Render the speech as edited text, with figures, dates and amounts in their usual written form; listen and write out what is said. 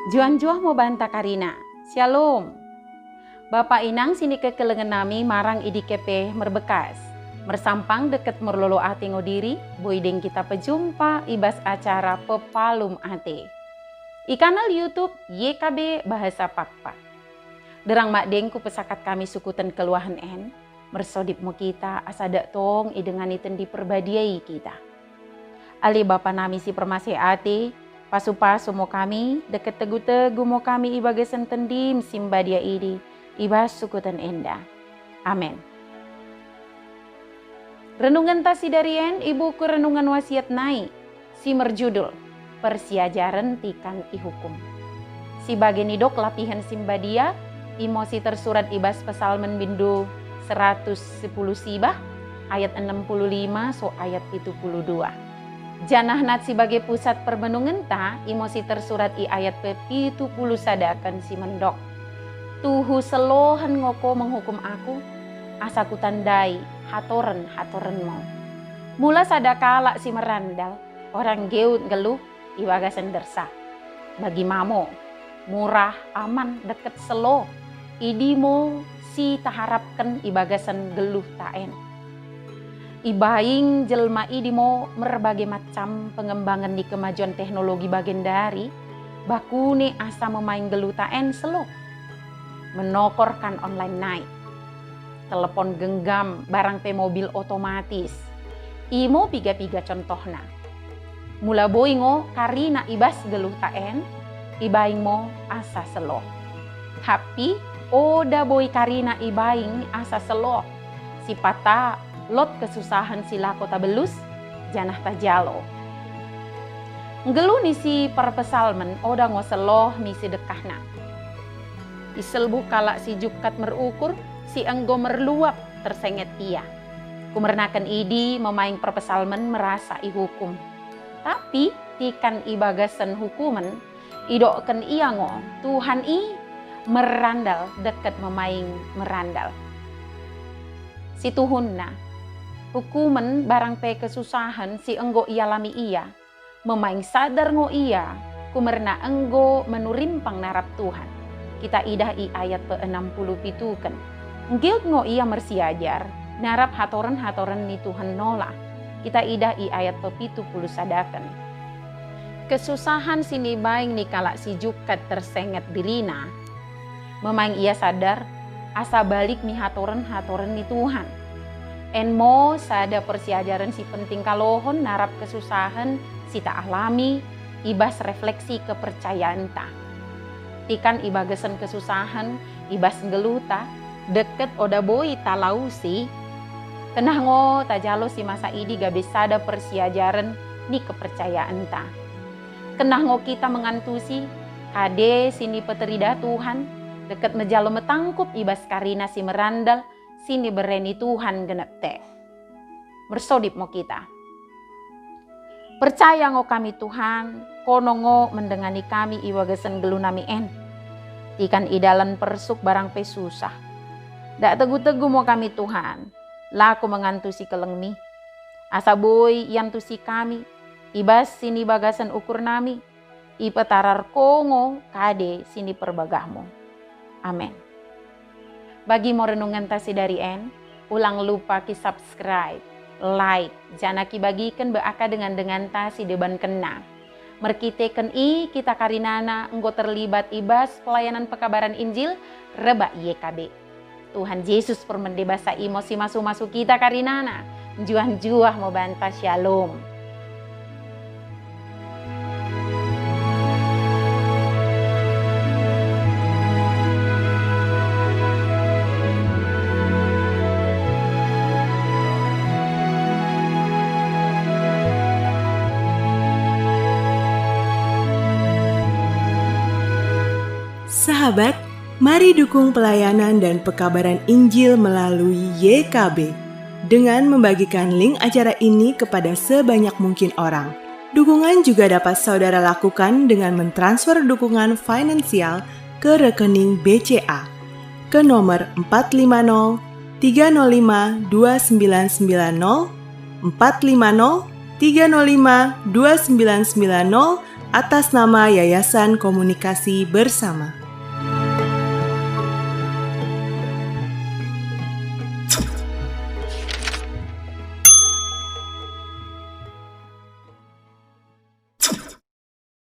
Juan mau banta Karina. Shalom. Bapak inang sini kekelengan nami marang idi kepe merbekas. Mersampang deket merlolo ate ngodiri, boydeng kita pejumpa ibas acara pepalum ate. I kanal YouTube YKB Bahasa Pakpak. Derang mak dengku pesakat kami sukutan keluahan en, mersodip mo kita asadak tong idengan iten diperbadiai kita. Ali bapa nami si permasih ate, pasu-pasu mo kami, deket tegu-tegu mo kami ibagasan tendim simbadia idi, ibas sukutan enda. Amin. Renungan tasi darien ibuku renungan wasiat nai, si merjudul, persiajaran tikan ihukum. Si bagian idok lapihan simbadia, imosi tersurat ibas pesalmen bindu 110 sibah, ayat 65 so ayat 72. Janah nat sebagai pusat perbenungan ta, imosi tersurat i ayat pe-70 sadakan si mendok. Tuhu selohan ngoko menghukum aku, asaku tandai hatoren mau. Mula sadakala si merandal, orang geut geluh, iwagasan dersa. Bagi mamo, murah, aman, deket selo, idimo si taharapkan ibagasan geluh taen. Ibaing jelma idimo berbagai macam pengembangan di kemajuan teknologi bagian dari bakune asa memain gelutaan selo menokorkan online naik telepon genggam barang pe mobil otomatis imo piga-piga contohna mula boingo karina ibas gelutaan ibaing mo asa selo tapi oda boy karina ibaing asa selo si pata lot kesusahan sila kota belus, janah tajalo. Ngelu ni si perpesalmen, oda ngoseloh misi dekahna. Iselbu kala si jukat merukur, si enggo merluap tersenget ia. Kumernakan idi memaing perpesalmen merasa ihukum. Tapi tikan ibagasan hukuman, idoken ia ngo, Tuhan i merandal deket memaing merandal. Si Tuhunna, hukuman barang pe kesusahan si enggo ia lami ia, memaing sadar ngo ia, kumerna enggo menurimpang narap Tuhan. Kita idah i ayat pe-60 kan. Ngiut ngo ia mersiajar, narap hatoran ni Tuhan nola. Kita idah i ayat pe-70 sadakan. Kesusahan sini baing ni kala si jukat tersenget dilina, memaing ia sadar, asa balik ni hatoran ni Tuhan. Enmo sada persiajaran si penting kalohon narap kesusahan si tak alami ibas refleksi kepercayaan ta. Tikan ibagasan kesusahan ibas geluta deket oda boy talau si kenah ngo tajalo si masa idi gabe sada persiajaran ni kepercayaan ta. Kenah ngo kita mengantusi kade sini peterida Tuhan deket mejalo metangkup ibas karina si merandal sini bereni Tuhan genep te. Bersodip mo kita. Percaya ngo kami Tuhan, kono ngo mendengani kami iwagasan gelu nami en. Ikan idalan persuk barang pe susah. Dak tegu-tegu mo kami Tuhan, laku mengantusi kelengmi. Asa boy yantusi kami, ibas sini bagasan ukur nami, ipetarar kongo kade sini perbagahmu. Amin. Bagi mo renungan tasi dari en, ulang lupa ki subscribe, like, jana ki bagikan beaka dengan tasi deban kena. Merkiteken i kita karinana enggo terlibat ibas pelayanan pekabaran Injil reba YKB. Tuhan Yesus permendebasa emosi masu-masu kita karinana, juah-juah mau banta shalom. Sahabat, mari dukung pelayanan dan pekabaran Injil melalui YKB dengan membagikan link acara ini kepada sebanyak mungkin orang. Dukungan juga dapat saudara lakukan dengan mentransfer dukungan finansial ke rekening BCA ke nomor 450 305 2990 450 305 2990 atas nama Yayasan Komunikasi Bersama.